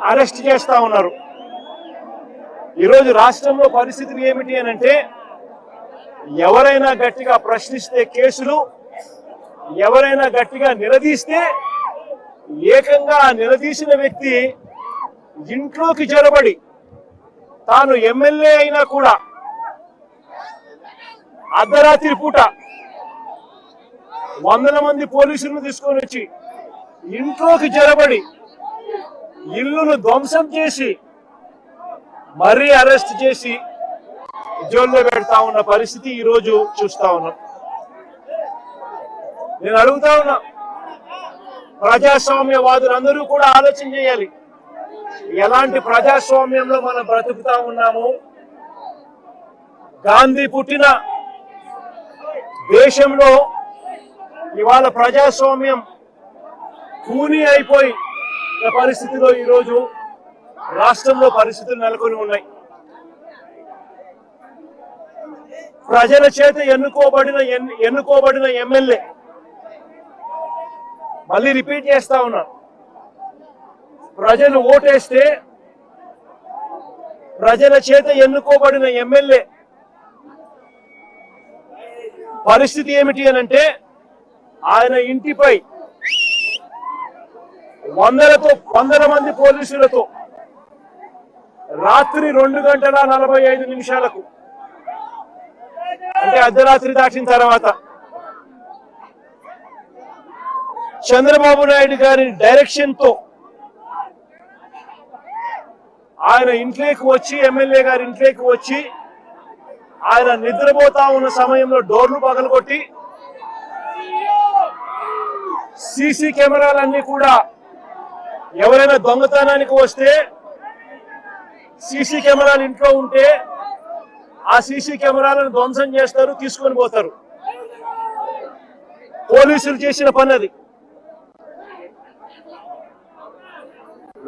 Arrest చేస్తా ఉన్నారు. ఈరోజు రాష్ట్రంలో పరిస్థితులు ఏమిటి అని అంటే, ఎవరైనా గట్టిగా ప్రశ్నిస్తే కేసులు, ఎవరైనా గట్టిగా నిలదీస్తే ఏకంగా నిలదీసిన వ్యక్తి ఇంట్లోకి జొరబడి తాను ఎమ్మెల్యే అయినా కూడా అర్ధరాత్రి పూట వందల మంది పోలీసులను తీసుకొని వచ్చి ఇంట్లోకి జొరబడి ఇల్లును ధ్వంసం చేసి మరీ అరెస్ట్ చేసి జైల్లో పెడతా ఉన్న పరిస్థితి ఈరోజు చూస్తా ఉన్నాం. నేను అడుగుతా ఉన్నా, ప్రజాస్వామ్యవాదులందరూ కూడా ఆలోచన చేయాలి. ఎలాంటి ప్రజాస్వామ్యంలో మనం బ్రతుకుతా ఉన్నాము? గాంధీ పుట్టిన దేశంలో ఇవాళ ప్రజాస్వామ్యం కూని అయిపోయి పరిస్థితిలో ఈరోజు రాష్ట్రంలో పరిస్థితులు నెలకొని ఉన్నాయి. ప్రజల చేత ఎన్నుకోబడిన ఎమ్మెల్యే, మళ్ళీ రిపీట్ చేస్తా ఉన్నా, ప్రజలు ఓటేస్తే ప్రజల చేత ఎన్నుకోబడిన ఎమ్మెల్యే పరిస్థితి ఏమిటి అనంటే, ఆయన ఇంటిపై వందల మంది పోలీసులతో రాత్రి 2:45 అంటే అర్ధరాత్రి దాటిన తర్వాత చంద్రబాబు నాయుడు గారి డైరెక్షన్ తో ఆయన ఇంట్లోకి వచ్చి, ఎమ్మెల్యే గారి ఇంట్లోకి వచ్చి, ఆయన నిద్రపోతా ఉన్న సమయంలో డోర్లు పగలగొట్టి సీసీ కెమెరాలన్నీ కూడా ఎవరైనా దొంగతనానికి వస్తే సీసీ కెమెరాలు ఇంట్లో ఉంటే ఆ సీసీ కెమెరాలను ధ్వంసం చేస్తారు, తీసుకొని పోతారు. పోలీసులు చేసిన పని అది.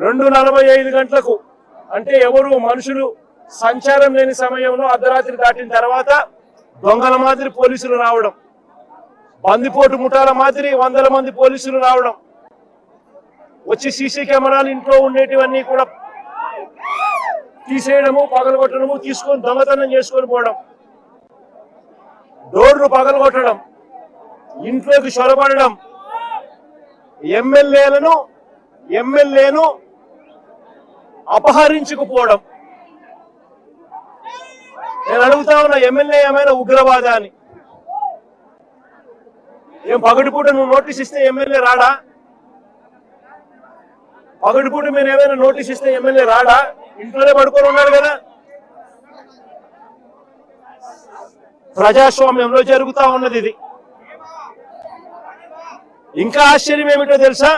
2:45 అంటే ఎవరు మనుషులు సంచారం లేని సమయంలో అర్ధరాత్రి దాటిన తర్వాత దొంగల మాదిరి పోలీసులు రావడం, బందిపోటు ముఠాల మాదిరి వందల మంది పోలీసులు రావడం, వచ్చి సీసీ కెమెరాలు ఇంట్లో ఉండేటివన్నీ కూడా తీసేయడము, పగలగొట్టడము, తీసుకొని దొంగతనం చేసుకొని పోవడం, డోర్లు పగలగొట్టడం, ఇంట్లోకి చొరబడడం, ఎమ్మెల్యేను అపహరించుకుపోవడం. నేను అడుగుతా ఉన్నా, ఎమ్మెల్యే ఏమైనా ఉగ్రవాదా అని? ఏం పగటిపూట నువ్వు నోటీస్ ఇస్తే ఎమ్మెల్యే రాడా? పగటిపూట మీరు ఏమైనా నోటీస్ ఇస్తే ఎమ్మెల్యే రాడా? ఇంట్లోనే పడుకొని ఉన్నాడు కదా. ప్రజాస్వామ్యంలో జరుగుతా ఉన్నది ఇది. ఇంకా ఆశ్చర్యం ఏమిటో తెలుసా?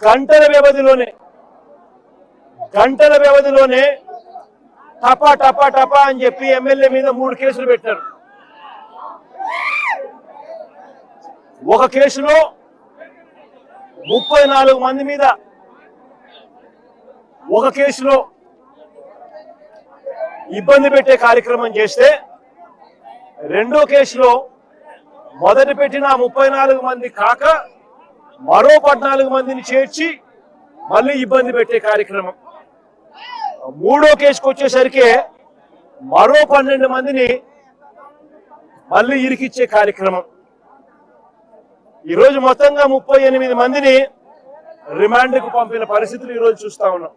గంటల వ్యవధిలోనే టపా టపా టపా అని చెప్పి ఎమ్మెల్యే మీద 3 కేసులు పెట్టారు. ఒక కేసులో 34 మంది మీద, ఒక కేసులో ఇబ్బంది పెట్టే కార్యక్రమం చేస్తే, రెండో కేసులో మొదటి పెట్టిన 34 మంది కాక మరో 14 మందిని చేర్చి మళ్ళీ ఇబ్బంది పెట్టే కార్యక్రమం. మూడో కేసుకు వచ్చేసరికి మరో 12 మందిని మళ్ళీ ఇరికిచ్చే కార్యక్రమం. ఈరోజు మొత్తంగా 38 మందిని రిమాండ్కు పంపిన పరిస్థితులు ఈరోజు చూస్తా ఉన్నాం.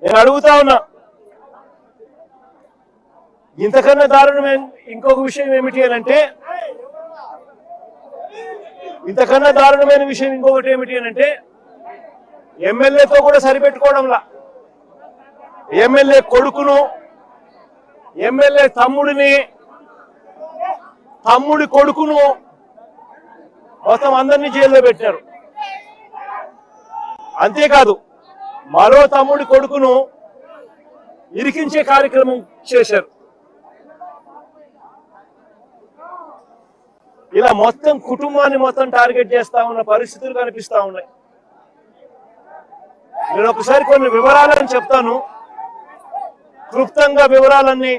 నేను అడుగుతా ఉన్నా, ఇంతకన్నా దారుణమైన ఇంకొక విషయం ఏమిటి అనంటే, ఎమ్మెల్యేతో కూడా సరిపెట్టుకోవడంలా, ఎమ్మెల్యే కొడుకును, ఎమ్మెల్యే తమ్ముడి కొడుకును మొత్తం అందరినీ జైల్లో పెట్టారు. అంతేకాదు మరో తమ్ముడి కొడుకును ఇరికించే కార్యక్రమం చేశారు. ఇలా మొత్తం కుటుంబాన్ని మొత్తం టార్గెట్ చేస్తా ఉన్న పరిస్థితులు కనిపిస్తా ఉన్నాయి. నేను ఒకసారి కొన్ని వివరాలను చెప్తాను, క్లుప్తంగా వివరాలన్నీ.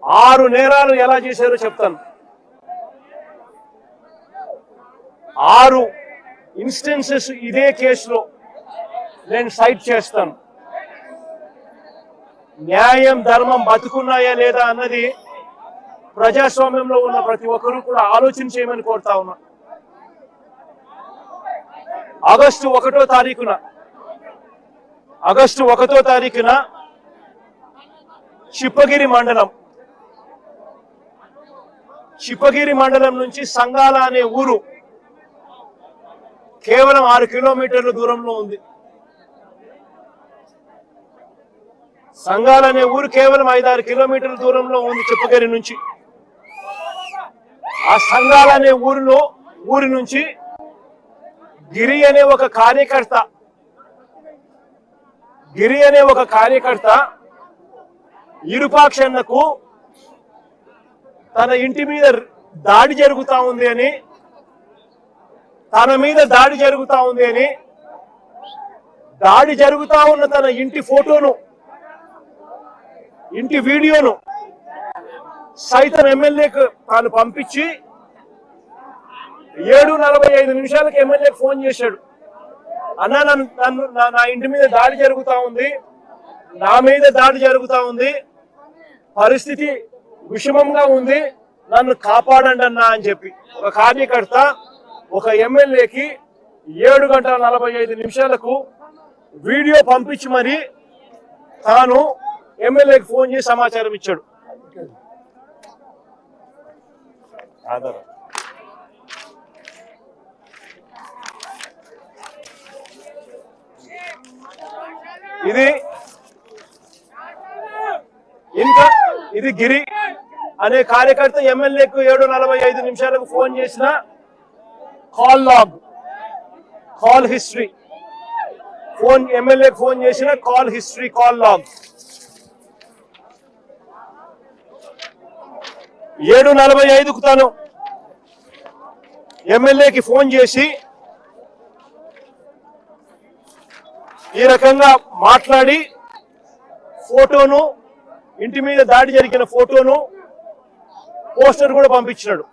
6 నేరాలు ఎలా చేశారో చెప్తాను. 6 ఇన్స్టెన్సెస్ ఇదే కేసులో నేను సైట్ చేస్తాను. న్యాయం ధర్మం బతుకున్నాయా లేదా అన్నది ప్రజాస్వామ్యంలో ఉన్న ప్రతి ఒక్కరూ కూడా ఆలోచన చేయమని కోరుతా ఉన్నా. ఆగస్టు 1వ తారీఖున చిప్పగిరి మండలం నుంచి సంగాల అనే ఊరు కేవలం 6 కిలోమీటర్ల దూరంలో ఉంది. సంగాల అనే ఊరు కేవలం 5-6 కిలోమీటర్ల దూరంలో ఉంది చిప్పగిరి నుంచి. ఆ సంగాల అనే ఊరి నుంచి గిరి అనే ఒక కార్యకర్త ఇరుపాక్షన్నకు తన ఇంటి మీద దాడి జరుగుతా ఉంది అని, దాడి జరుగుతా ఉన్న తన ఇంటి ఫోటోను, ఇంటి వీడియోను సైతం ఎమ్మెల్యేకు తాను పంపించి 7:45 ఎమ్మెల్యేకి ఫోన్ చేశాడు. అన్నా, నా ఇంటి మీద దాడి జరుగుతా ఉంది, నా మీద దాడి జరుగుతా ఉంది, పరిస్థితి విషమంగా ఉంది, నన్ను కాపాడండి అన్నా అని చెప్పి ఒక కార్యకర్త ఒక ఎమ్మెల్యేకి 7:45 వీడియో పంపించి మరి తాను ఎమ్మెల్యేకి ఫోన్ చేసి సమాచారం ఇచ్చాడు. ఇది గిరి అనే కార్యకర్త ఎమ్మెల్యేకు 7:45 ఫోన్ చేసిన కాల్ హిస్టరీ, ఎమ్మెల్యేకి ఫోన్ చేసిన కాల్ లాగ్. 7:45 తాను ఎమ్మెల్యేకి ఫోన్ చేసి ఈ రకంగా మాట్లాడి ఫోటోను, ఇంటి మీద దాడి జరిగిన ఫోటోను, పోస్టర్ కూడా పంపించాడు.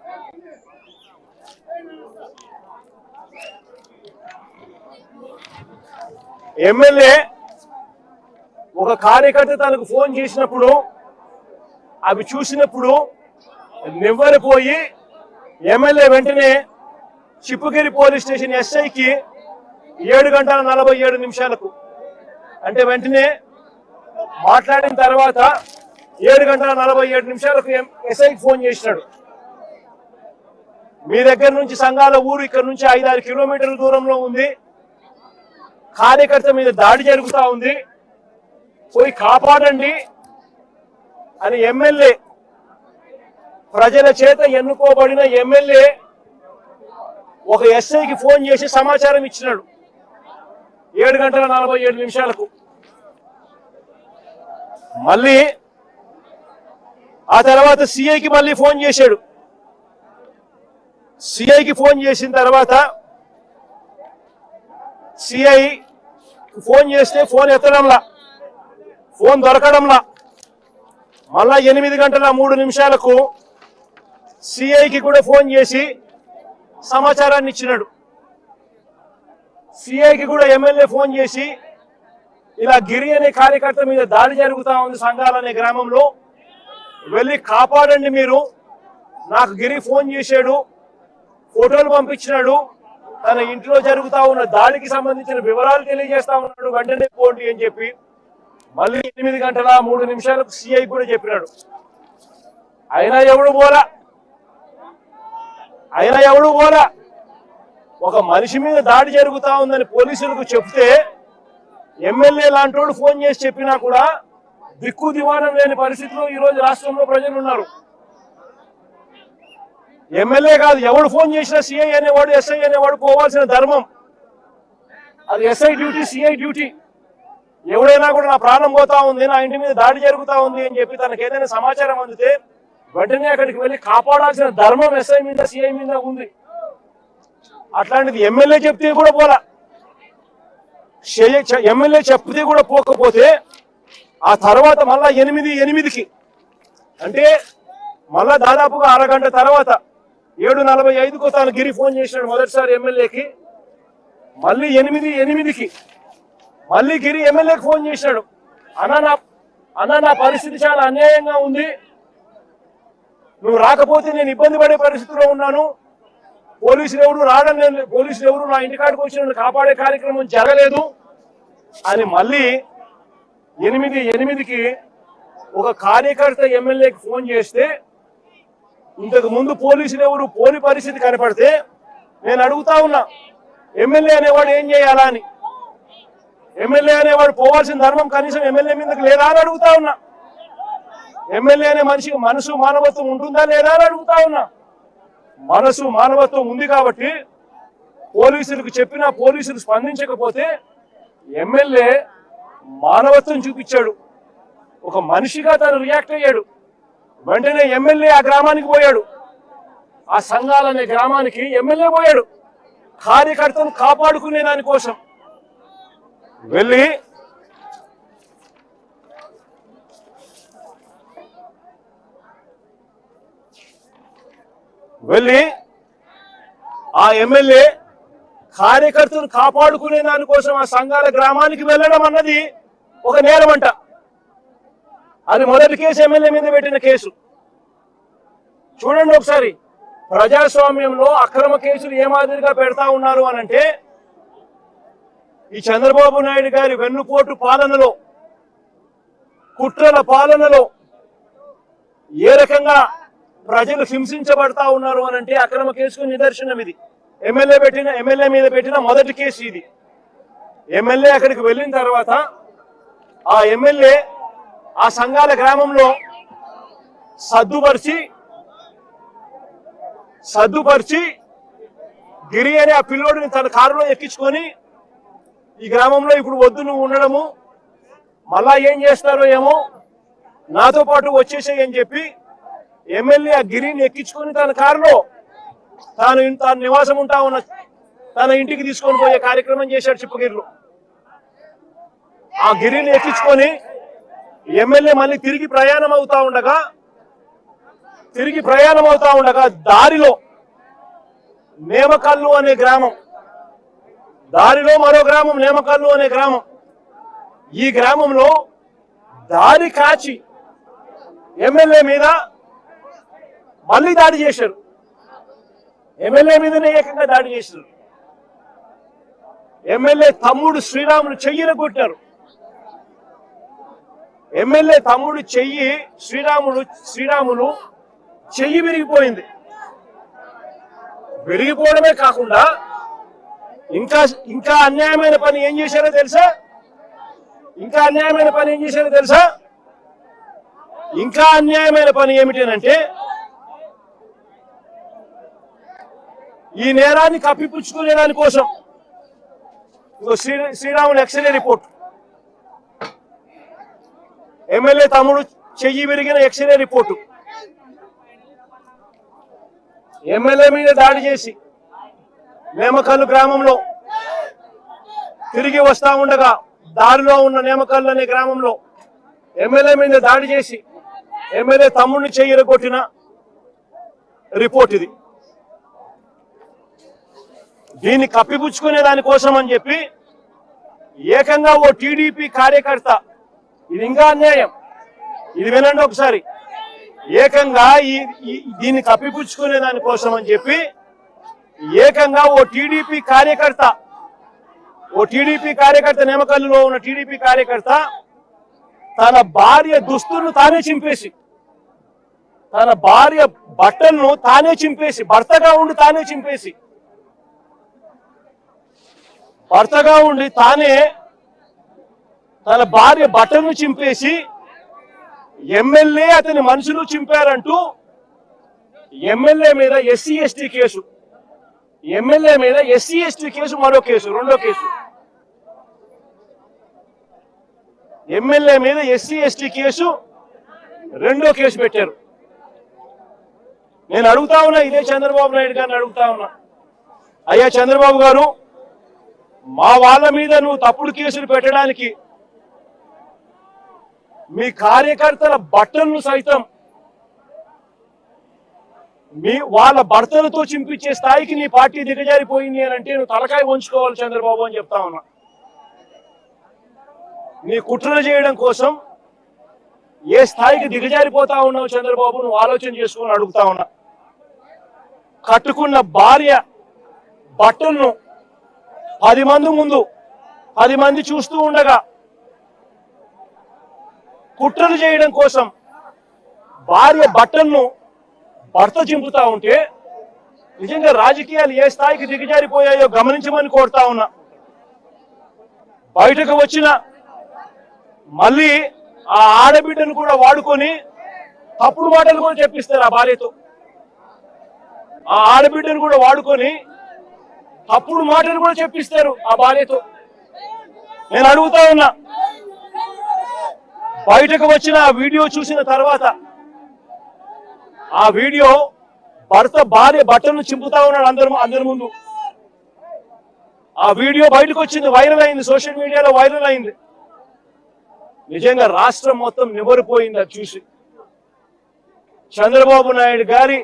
ఎమ్మెల్యే ఒక కార్యకర్త తనకు ఫోన్ చేసినప్పుడు అవి చూసినప్పుడు నివ్వరిపోయి ఎమ్మెల్యే వెంటనే చిప్పగిరి పోలీస్ స్టేషన్ ఎస్ఐకి 7:47 అంటే వెంటనే మాట్లాడిన తర్వాత 7:47 ఎస్ఐకి ఫోన్ చేసినాడు. మీ దగ్గర నుంచి సంగాల ఊరు ఇక్కడ నుంచి 5-6 కిలోమీటర్ల దూరంలో ఉంది, కార్యకర్త మీద దాడి జరుగుతా ఉంది, పోయి కాపాడండి అని ఎమ్మెల్యే, ప్రజల చేత ఎన్నుకోబడిన ఎమ్మెల్యే ఒక ఎస్ఐకి ఫోన్ చేసి సమాచారం ఇచ్చినాడు 7:47. మళ్ళీ ఆ తర్వాత సిఐకి మళ్ళీ ఫోన్ చేశాడు. సిఐకి ఫోన్ చేసిన తర్వాత సిఐ ఫోన్ చేస్తే ఫోన్ ఎత్తడంలా, ఫోన్ దొరకడంలా. మళ్ళా 8:03 సిఐకి కూడా ఫోన్ చేసి సమాచారాన్ని ఇచ్చినాడు. సిఐకి కూడా ఎమ్మెల్యే ఫోన్ చేసి ఇలా గిరి అనే కార్యకర్త మీద దాడి జరుగుతా ఉంది సంగాల అనే గ్రామంలో, వెళ్ళి కాపాడండి మీరు, నాకు గిరి ఫోన్ చేశాడు, ఫోటోలు పంపించినాడు, తన ఇంట్లో జరుగుతా ఉన్న దాడికి సంబంధించిన వివరాలు తెలియజేస్తా ఉన్నాడు, వెంటనే పోండి అని చెప్పి మళ్ళీ 8:03 సిఐ కూడా చెప్పినాడు. అయినా ఎవడు పోలా. ఒక మనిషి మీద దాడి జరుగుతా ఉందని పోలీసులకు చెప్తే ఎమ్మెల్యే లాంటోడు ఫోన్ చేసి చెప్పినా కూడా దిక్కు దివాణం లేని పరిస్థితిలో ఈ రోజు రాష్ట్రంలో ప్రజలు ఉన్నారు. ఎమ్మెల్యే కాదు, ఎవడు ఫోన్ చేసినా సిఐ అనేవాడు, ఎస్ఐ అనేవాడు పోవాల్సిన ధర్మం అది ఎస్ఐ డ్యూటీ, సిఐ డ్యూటీ. ఎవడైనా కూడా నా ప్రాణం పోతా ఉంది, నా ఇంటి మీద దాడి జరుగుతా ఉంది అని చెప్పి తనకు ఏదైనా సమాచారం అందితే వెంటనే అక్కడికి వెళ్ళి కాపాడాల్సిన ధర్మం ఎస్ఐ మీద, సిఐ మీద ఉంది. అట్లాంటిది ఎమ్మెల్యే చెప్తే కూడా పోలా. ఎమ్మెల్యే చెప్తే కూడా పోకపోతే ఆ తర్వాత మళ్ళా 8:08 అంటే మళ్ళా దాదాపుగా అరగంట తర్వాత 7:45 తాను గిరి ఫోన్ చేసినాడు మొదటిసారి ఎమ్మెల్యేకి. మళ్ళీ 8:08కి మళ్ళీ గిరి ఎమ్మెల్యేకి ఫోన్ చేశాడు. అన్న నా పరిస్థితి చాలా అన్యాయంగా ఉంది, నువ్వు రాకపోతే నేను ఇబ్బంది పడే పరిస్థితిలో ఉన్నాను, పోలీసులు ఎవరు రావడం లేదు, పోలీసులు ఎవరు నా ఇంటికాడికి వచ్చి నన్ను కాపాడే కార్యక్రమం జరగలేదు అని మళ్ళీ 8:08కి ఒక కార్యకర్త ఎమ్మెల్యేకి ఫోన్ చేస్తే ఇంతకు ముందు పోలీసులు ఎవరు పోని పరిస్థితి కనపడితే నేను అడుగుతా ఉన్నా, ఎమ్మెల్యే అనేవాడు ఏం చేయాలా అని. ఎమ్మెల్యే అనేవాడు పోవాల్సిన ధర్మం కనీసం ఎమ్మెల్యే మీదకి లేదా అని అడుగుతా ఉన్నా. ఎమ్మెల్యే అనే మనిషికి మనసు మానవత్వం ఉంటుందా లేదా అని అడుగుతా ఉన్నా. మనసు మానవత్వం ఉంది కాబట్టి పోలీసులకు చెప్పినా పోలీసులు స్పందించకపోతే ఎమ్మెల్యే మానవత్వం చూపించాడు, ఒక మనిషిగా తను రియాక్ట్ అయ్యాడు. వెంటనే ఎమ్మెల్యే ఆ గ్రామానికి పోయాడు, ఆ సంఘాలనే గ్రామానికి ఎమ్మెల్యే పోయాడు కార్యకర్తను కాపాడుకునే దానికోసం. వెళ్ళి ఆ ఎమ్మెల్యే కార్యకర్తను కాపాడుకునే దానికోసం ఆ సంఘాల గ్రామానికి వెళ్ళడం అన్నది ఒక నేరమంట. అది మొదటి కేసు ఎమ్మెల్యే మీద పెట్టిన కేసు. చూడండి ఒకసారి, ప్రజాస్వామ్యంలో అక్రమ కేసులు ఏ మాదిరిగా పెడతా ఉన్నారు అనంటే, ఈ చంద్రబాబు నాయుడు గారి వెన్నుపోటు పాలనలో, కుట్రల పాలనలో ఏ రకంగా ప్రజలు హింసించబడతా ఉన్నారు అనంటే అక్రమ కేసుకు నిదర్శనం ఇది. ఎమ్మెల్యే మీద పెట్టిన మొదటి కేసు ఇది. ఎమ్మెల్యే అక్కడికి వెళ్ళిన తర్వాత ఆ ఎమ్మెల్యే ఆ సంఘాల గ్రామంలో సర్దుపరిచి గిరి అనే ఆ పిల్లోడిని తన కారులో ఎక్కించుకొని ఈ గ్రామంలో ఇప్పుడు వద్దు నువ్వు ఉండడము, మళ్ళా ఏం చేస్తారో ఏమో, నాతో పాటు వచ్చేసేయి అని చెప్పి ఎమ్మెల్యే ఆ గిరిని ఎక్కించుకొని తన కారులో తాను నివాసం ఉంటా ఉన్న తన ఇంటికి తీసుకొని పోయే కార్యక్రమం చేశాడు చిప్పగిరిలో. ఆ గిరిని ఎక్కించుకొని ఎమ్మెల్యే మళ్ళీ తిరిగి ప్రయాణం అవుతా ఉండగా దారిలో నేమకల్లు అనే గ్రామం, దారిలో మరో గ్రామం నేమకల్లు అనే గ్రామం. ఈ గ్రామంలో దారి కాచి ఎమ్మెల్యే మీద మళ్ళీ దాడి చేశారు. ఎమ్మెల్యే మీదనే ఏకంగా దాడి చేశారు. ఎమ్మెల్యే తమ్ముడు శ్రీరాములు చెయ్యిని కొట్టారు. ఎమ్మెల్యే తమ్ముడు శ్రీరాములు చెయ్యి విరిగిపోయింది. విరిగిపోవడమే కాకుండా ఇంకా అన్యాయమైన పని ఏం చేశారో తెలుసా? ఇంకా అన్యాయమైన పని ఏమిటంటే, ఈ నేరాన్ని కప్పిపుచ్చుకునే దానికోసం శ్రీరాములు ఎక్స్రే రిపోర్ట్, ఎమ్మెల్యే తమ్ముడు చెయ్యి విరిగిన ఎక్స్రే రిపోర్టు, ఎమ్మెల్యే మీద దాడి చేసి నేమకల్లు గ్రామంలో తిరిగి వస్తా ఉండగా దారిలో ఉన్న నేమకల్లు అనే గ్రామంలో ఎమ్మెల్యే మీద దాడి చేసి ఎమ్మెల్యే తమ్ముడిని చెయ్యి కొట్టిన రిపోర్ట్ ఇది. దీన్ని కప్పిపుచ్చుకునే దానికోసం అని చెప్పి ఏకంగా ఓ టీడీపీ కార్యకర్త, ఇది ఇంకా అన్యాయం, ఇది వినండి ఒకసారి, ఏకంగా దీన్ని కప్పిపుచ్చుకునే దానికోసం అని చెప్పి ఏకంగా ఓ టీడీపీ కార్యకర్త నేమకల్లులో ఉన్న టీడీపీ కార్యకర్త తన భార్య దుస్తులను తానే చింపేసి, తన భార్య బట్టలను తానే చింపేసి, భర్తగా ఉండి తానే తన భార్య బట్టలను చింపేసి ఎమ్మెల్యే అతని మనుషులు చింపారంటూ ఎమ్మెల్యే మీద ఎస్సీ ఎస్టీ కేసు, మరో కేసు, రెండో కేసు, ఎమ్మెల్యే మీద ఎస్సీ ఎస్టీ కేసు రెండో కేసు పెట్టారు. నేను అడుగుతా ఉన్నా, ఇదే చంద్రబాబు నాయుడు గారిని అడుగుతా ఉన్నా, అయ్యా చంద్రబాబు గారు, మా వాళ్ళ మీద నువ్వు తప్పుడు కేసులు పెట్టడానికి మీ కార్యకర్తల బట్టలను సైతం వాళ్ళ భర్తలతో చింపించే స్థాయికి నీ పార్టీ దిగజారిపోయింది అని అంటే నువ్వు తలకాయ ఉంచుకోవాలి చంద్రబాబు అని చెప్తా ఉన్నా. నీ కుట్రలు చేయడం కోసం ఏ స్థాయికి దిగజారిపోతా ఉన్నావు చంద్రబాబు, నువ్వు ఆలోచన చేసుకుని అడుగుతా ఉన్నా. కట్టుకున్న భార్య బట్టలను 10 మంది ముందు 10 మంది చూస్తూ ఉండగా కుట్రలు చేయడం కోసం భార్య బట్టలను భర్త చింపుతా ఉంటే నిజంగా రాజకీయాలు ఏ స్థాయికి దిగజారిపోయాయో గమనించమని కోరుతా ఉన్నా. బయటకు వచ్చిన మళ్ళీ ఆ ఆడబిడ్డను కూడా వాడుకొని తప్పుడు మాటలు కూడా చెప్పిస్తారు ఆ భార్యతో. ఆ ఆడబిడ్డను కూడా వాడుకొని తప్పుడు మాటలు కూడా చెప్పిస్తారు ఆ భార్యతో. నేను అడుగుతా ఉన్నా, బయటకు వచ్చిన ఆ వీడియో చూసిన తర్వాత ఆ వీడియో భర్త భార్య బట్టలను చింపుతా ఉన్నాడు అందరి ముందు. ఆ వీడియో బయటకు వచ్చింది, వైరల్ అయింది, సోషల్ మీడియాలో వైరల్ అయింది. నిజంగా రాష్ట్రం మొత్తం నివరిపోయింది అది చూసి. చంద్రబాబు నాయుడు గారి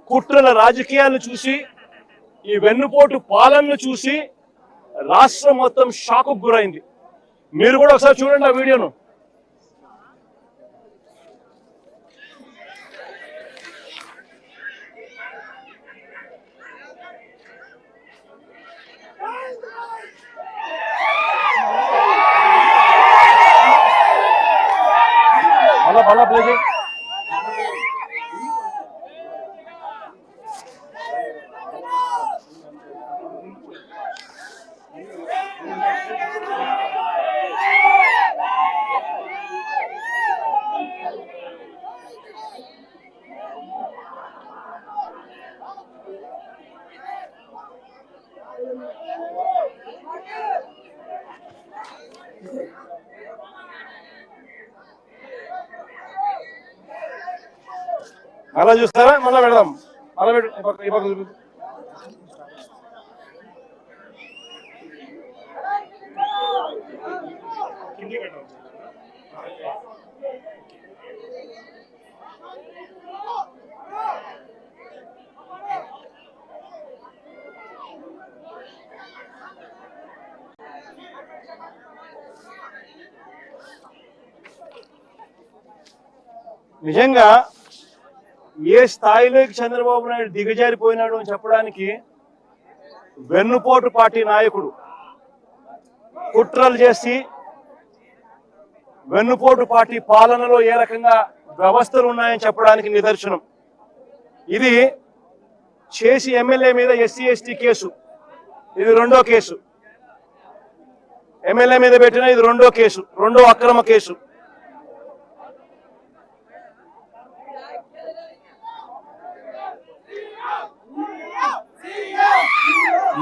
కుట్రల రాజకీయాలను చూసి, ఈ వెన్నుపోటు పాలనను చూసి రాష్ట్రం మొత్తం షాకు గురైంది. మీరు కూడా ఒకసారి చూడండి ఆ వీడియోను. అలా ప్లే చేయి. అలా చూస్తారా? మళ్ళా పెడదాం. అలా పెట్టు. నిజంగా ఏ స్థాయిలోకి చంద్రబాబు నాయుడు దిగజారిపోయినాడు అని చెప్పడానికి వెన్నుపోటు పార్టీ నాయకుడు కుట్రలు చేసి వెన్నుపోటు పార్టీ పాలనలో ఏ రకంగా వ్యవస్థలు ఉన్నాయని చెప్పడానికి నిదర్శనం. ఇది చేసి ఎమ్మెల్యే మీద SC/ST కేసు, ఇది 2వ కేసు. ఎమ్మెల్యే మీద పెట్టిన ఇది 2వ కేసు, 2వ అక్రమ కేసు.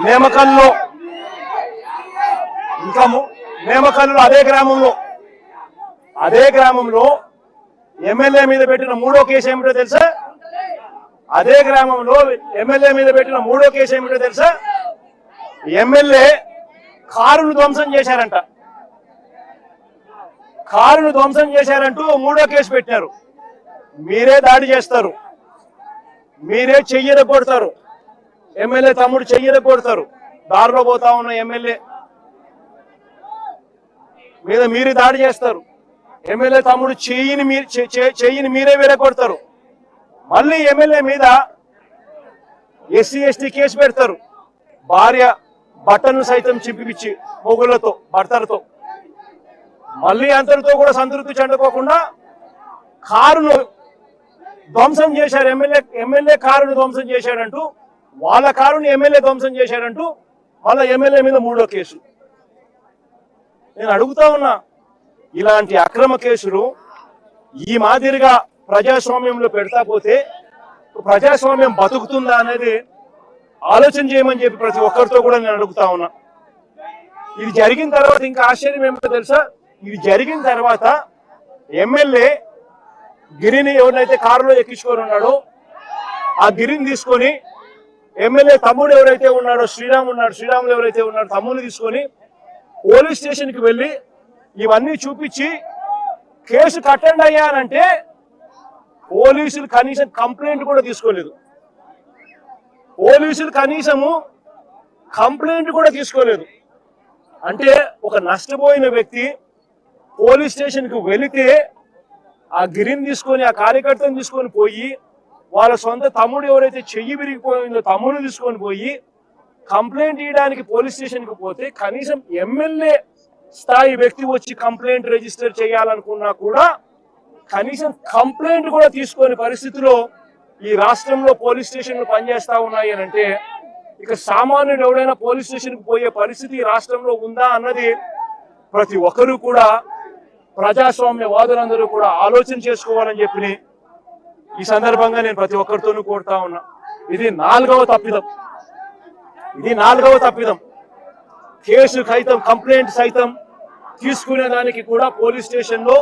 నేమకల్లో అదే గ్రామంలో ఎమ్మెల్యే మీద పెట్టిన 3వ కేసు ఏమిటో తెలుసా? అదే గ్రామంలో ఎమ్మెల్యే మీద పెట్టిన 3వ కేసు ఏమిటో తెలుసా? ఎమ్మెల్యే కారును ధ్వంసం చేశారంట. కారును ధ్వంసం చేశారంటూ 3వ కేసు పెట్టారు. మీరే దాడి చేస్తారు, మీరే చెయ్యర కొడతారు, ఎమ్మెల్యే తమ్ముడు చెయ్యర కొడతారు. దారిలో పోతా ఉన్న ఎమ్మెల్యే మీద మీరే దాడి చేస్తారు. ఎమ్మెల్యే తమ్ముడు చెయ్యిని మీరే వేరే కొడతారు. మళ్ళీ ఎమ్మెల్యే మీద SC/ST కేసు పెడతారు. భార్య బట్టలను సైతం చింపిపిచ్చి మొగుళ్లతో భర్తలతో. మళ్ళీ అంతటితో కూడా సంతృప్తి చెందుకోకుండా కారును ధ్వంసం చేశారు. ఎమ్మెల్యే కారును ధ్వంసం చేశాడంటూ, వాళ్ళ కారుని ఎమ్మెల్యే ధ్వంసం చేశాడంటూ మళ్ళీ ఎమ్మెల్యే మీద 3వ కేసు. నేను అడుగుతా ఉన్నా, ఇలాంటి అక్రమ కేసులు ఈ మాదిరిగా ప్రజాస్వామ్యంలో పెడతా పోతే ప్రజాస్వామ్యం బతుకుతుందా అనేది ఆలోచన చేయమని చెప్పి ప్రతి ఒక్కరితో కూడా నేను అడుగుతా ఉన్నా. ఇది జరిగిన తర్వాత ఇంకా ఆశ్చర్యం ఏమిటో తెలుసా? ఇది జరిగిన తర్వాత ఎమ్మెల్యే గిరిని ఎవరినైతే కారులో ఎక్కించుకొని ఉన్నాడో ఆ గిరిని తీసుకొని ఎమ్మెల్యే తమ్ముడు ఎవరైతే ఉన్నాడో శ్రీరాములు ఎవరైతే ఉన్నాడో తమ్ముడిని తీసుకొని పోలీస్ స్టేషన్కి వెళ్ళి ఇవన్నీ చూపించి కేసు కట్టండి అయ్యా అంటే పోలీసులు కనీసం కంప్లైంట్ కూడా తీసుకోలేదు. పోలీసులు కనీసము కంప్లైంట్ కూడా తీసుకోలేదు. అంటే ఒక నష్టపోయిన వ్యక్తి పోలీస్ స్టేషన్కి వెళితే ఆ గిరిని తీసుకొని ఆ కార్యకర్తను తీసుకొని పోయి వాళ్ళ సొంత తమ్ముడు ఎవరైతే చెయ్యి విరిగిపోయిందో తమ్ముడు తీసుకొని పోయి కంప్లైంట్ ఇవ్వడానికి పోలీస్ స్టేషన్కి పోతే కనీసం ఎమ్మెల్యే స్థాయి వ్యక్తి వచ్చి కంప్లైంట్ రిజిస్టర్ చేయాలనుకున్నా కూడా కనీసం కంప్లైంట్ కూడా తీసుకొని పరిస్థితిలో ఈ రాష్ట్రంలో పోలీస్ స్టేషన్లు పనిచేస్తా ఉన్నాయి అని అంటే ఇక సామాన్యుడు ఎవడైనా పోలీస్ స్టేషన్కి పోయే పరిస్థితి ఈ రాష్ట్రంలో ఉందా అన్నది ప్రతి ఒక్కరూ కూడా ప్రజాస్వామ్యవాదులందరూ కూడా ఆలోచన చేసుకోవాలని చెప్పి ఈ సందర్భంగా నేను ప్రతి ఒక్కరితోనూ కోరుతా ఉన్నా. ఇది నాలుగవ తప్పిదం. కేసు సైతం కంప్లైంట్ సైతం తీసుకునే దానికి కూడా పోలీస్ స్టేషన్ లో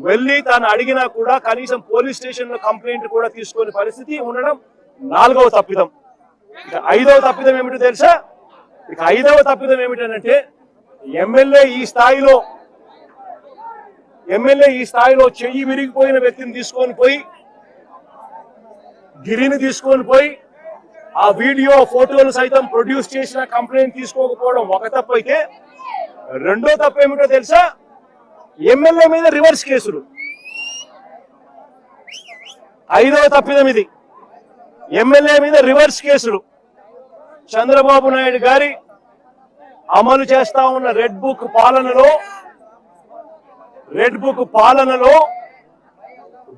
వెళ్ళి తాను అడిగినా కూడా కనీసం పోలీస్ స్టేషన్ లో కంప్లైంట్ కూడా తీసుకునే పరిస్థితి ఉండడం నాలుగవ తప్పిదం. ఇక ఐదవ తప్పిదం ఏమిటో తెలుసా? ఇక ఐదవ తప్పిదం ఏమిటంటే ఎమ్మెల్యే ఈ స్థాయిలో చెయ్యి విరిగిపోయిన వ్యక్తిని తీసుకొని పోయి గిరిని తీసుకొని పోయి ఆ వీడియో ఫోటోలు సైతం ప్రొడ్యూస్ చేసిన కంప్లైంట్ తీసుకోకపోవడం ఒక తప్పు అయితే, రెండో తప్పు ఏమిటో తెలుసా? ఎమ్మెల్యే మీద రివర్స్ కేసులు. ఐదవ తప్పిదం ఇది, ఎమ్మెల్యే మీద రివర్స్ కేసులు. చంద్రబాబు నాయుడు గారి అమలు చేస్తా ఉన్న రెడ్ బుక్ పాలనలో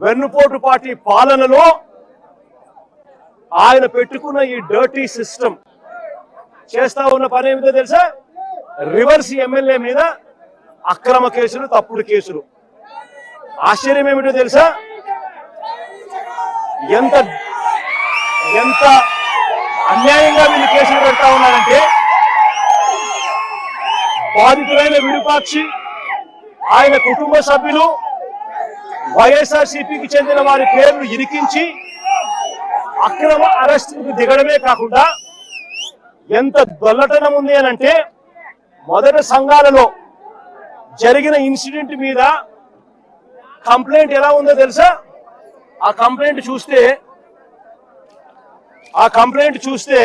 వెన్నుపోటు పార్టీ పాలనలో ఆయన పెట్టుకున్న ఈ డర్టీ సిస్టమ్ చేస్తా ఉన్న పని ఏమిటో తెలుసా? రివర్స్ ఎమ్మెల్యే మీద అక్రమ కేసులు, తప్పుడు కేసులు. ఆశ్చర్యం ఏమిటో తెలుసా? ఎంత అన్యాయంగా వీళ్ళు కేసులు పెడతా ఉన్నారంటే బాధితులైన విరూపాక్షి, ఆయన కుటుంబ సభ్యులు, వైఎస్ఆర్సీపీకి చెందిన వారి పేర్లు ఇరికించి అక్రమ అరెస్టుకు దిగడమే కాకుండా ఎంత దొల్లటనం ఉంది అనంటే మొదటి సంఘాలలో జరిగిన ఇన్సిడెంట్ మీద కంప్లైంట్ ఎలా ఉందో తెలుసా? ఆ కంప్లైంట్ చూస్తే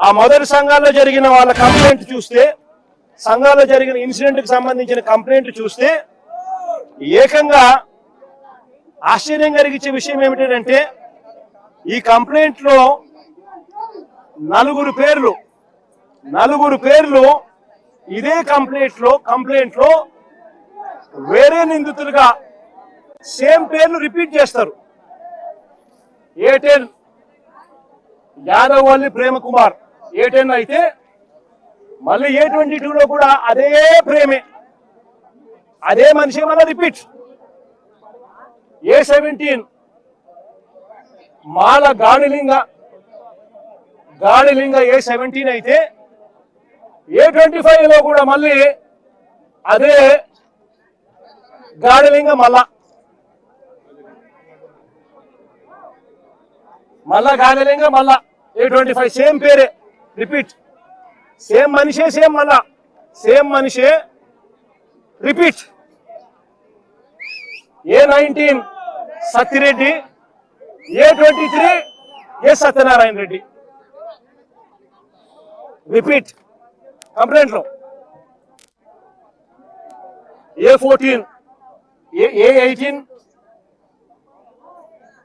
ఆ మొదటి సంఘాల్లో జరిగిన వాళ్ళ కంప్లైంట్ చూస్తే, సంఘాల్లో జరిగిన ఇన్సిడెంట్ కి సంబంధించిన కంప్లైంట్ చూస్తే ఏకంగా ఆశ్చర్యం కలిగించే విషయం ఏమిటంటే ఈ కంప్లైంట్ లో నలుగురు పేర్లు ఇదే కంప్లైంట్ లో వేరే నిందితులుగా సేమ్ పేర్లు రిపీట్ చేస్తారు. A10 యాదవల్లి ప్రేమ కుమార్ A10 అయితే మళ్ళీ A22లో కూడా అదే ప్రేమే, అదే మనిషి మళ్ళీ రిపీట్. A17 మాల గాడిలింగ A17 అయితే A25లో కూడా మళ్ళీ అదే గాడిలింగ మళ్ళా గాడిలింగ A25 సేమ్ పేరే రిపీట్, సేమ్ మనిషే repeat. A19 Sattireddy, A23 Satyanarayana Reddy repeat complaint లో. A18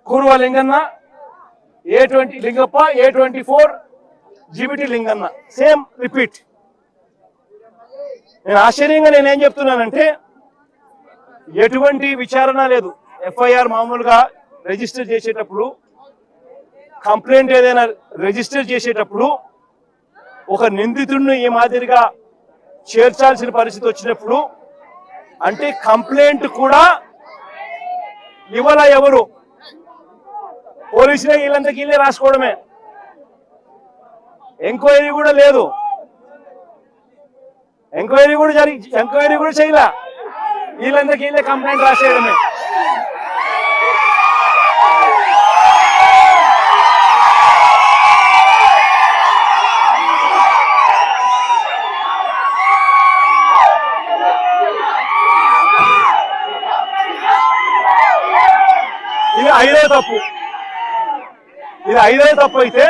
Kuruva Linganna, A20 Lingappa, A24 GBT Linganna same repeat. నేను ఆశ్చర్యంగా నేనేం చెప్తున్నానంటే ఎటువంటి విచారణ లేదు. FIR మామూలుగా రిజిస్టర్ చేసేటప్పుడు, కంప్లైంట్ ఏదైనా రిజిస్టర్ చేసేటప్పుడు ఒక నిందితుడిని ఈ మాదిరిగా చేర్చాల్సిన పరిస్థితి వచ్చినప్పుడు అంటే కంప్లైంట్ కూడా ఎవరు పోలీసులే వీళ్ళంతా వీళ్ళే రాసుకోవడమే, ఎంక్వైరీ కూడా లేదు, ఎంక్వైరీ కూడా చేయలే, వీళ్ళంతా వీళ్ళే కంప్లైంట్ రాసేయడమే. ఐదవ తప్పు. ఇది ఐదవ తప్పు అయితే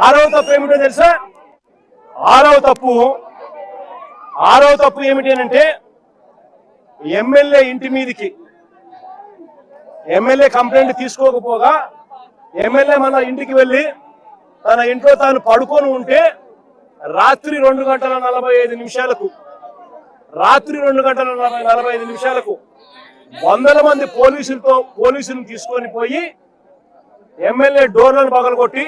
ఆరవ తప్పు ఏమిటో తెలుసా? ఆరవ తప్పు ఏమిటి అంటే ఎమ్మెల్యే ఇంటి మీదికి ఎమ్మెల్యే కంప్లైంట్ తీసుకోకపోగా ఎమ్మెల్యే మన ఇంటికి వెళ్ళి తన ఇంట్లో తాను పడుకొని ఉంటే రాత్రి 2:45 వందల మంది పోలీసులను తీసుకొని పోయి ఎమ్మెల్యే డోర్లను పగలగొట్టి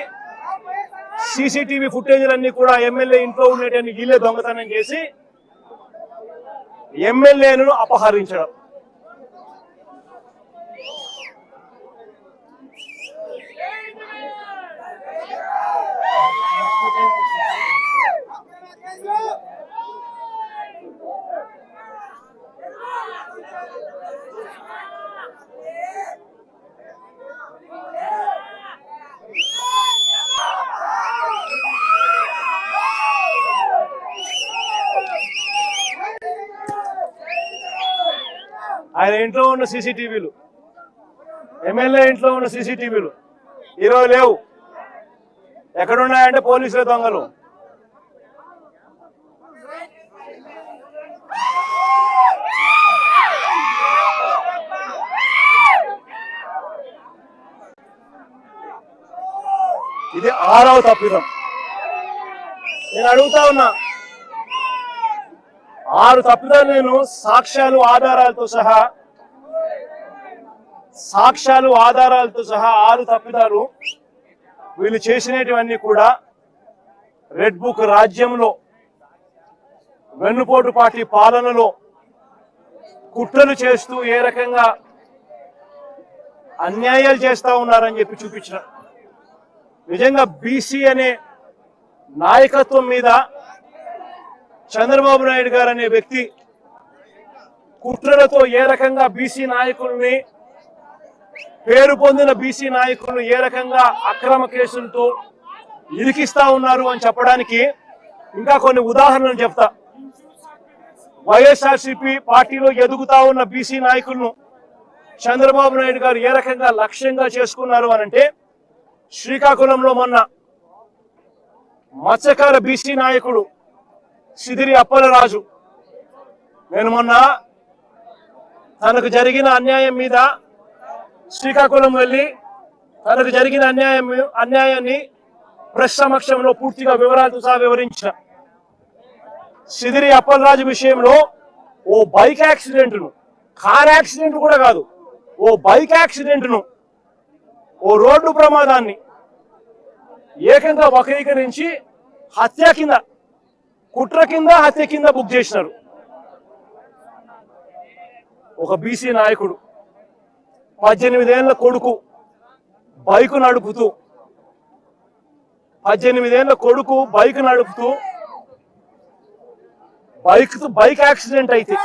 సీసీటీవీ ఫుటేజ్లన్నీ కూడా ఎమ్మెల్యే ఇంట్లో ఉండేటన్ని వీళ్ళే దొంగతనం చేసి ఎమ్మెల్యేను అపహరించడం. ఆయన ఇంట్లో ఉన్న సీసీటీవీలు, ఎమ్మెల్యే ఇంట్లో ఉన్న సీసీటీవీలు ఈరోజు లేవు. ఎక్కడున్నాయంటే పోలీసుల దొంగలు. ఇది ఆరవ తప్పిదం. నేను అడుగుతా ఉన్నా, 6 తప్పిదాలు నేను సాక్ష్యాలు ఆధారాలతో సహా 6 తప్పిదాలు వీళ్ళు చేసినటువన్నీ కూడా రెడ్ బుక్ రాజ్యంలో వెన్నుపోటు పార్టీ పాలనలో కుట్రలు చేస్తూ ఏ రకంగా అన్యాయాలు చేస్తా ఉన్నారని చెప్పి చూపించిన. నిజంగా బీసీ అనే నాయకత్వం మీద చంద్రబాబు నాయుడు గారు అనే వ్యక్తి కుట్రలతో ఏ రకంగా బీసీ నాయకుల్ని, పేరు పొందిన బీసీ నాయకులను ఏ రకంగా అక్రమ కేసులతో ఇరికిస్తా ఉన్నారు అని చెప్పడానికి ఇంకా కొన్ని ఉదాహరణలు చెప్తా. వైఎస్ఆర్సీపీ పార్టీలో ఎదుగుతా ఉన్న బీసీ నాయకులను చంద్రబాబు నాయుడు గారు ఏ రకంగా లక్ష్యంగా చేసుకున్నారు అనంటే, శ్రీకాకుళంలో మొన్న మత్స్యకార బీసీ నాయకుడు సిదిరి అప్పలరాజు నేను మొన్న తనకు జరిగిన అన్యాయం మీద శ్రీకాకుళం వెళ్ళి తనకు జరిగిన అన్యాయాన్ని ప్రెస్ సమక్షంలో పూర్తిగా వివరాలతో సహా వివరించిన. సిదిరి అప్పలరాజు విషయంలో ఓ బైక్ యాక్సిడెంట్ను, కార్ యాక్సిడెంట్ కూడా కాదు, ఓ బైక్ యాక్సిడెంట్ను, ఓ రోడ్డు ప్రమాదాన్ని ఏకంగా వక్రీకరించి హత్య కింద, కుట్ర కింద, హత్య కింద బుక్ చేసినారు. ఒక బీసీ నాయకుడు 18 ఏళ్ల కొడుకు బైక్ నడుపుతూ 18 ఏళ్ల కొడుకు బైక్ నడుపుతూ బైక్ యాక్సిడెంట్ అయితే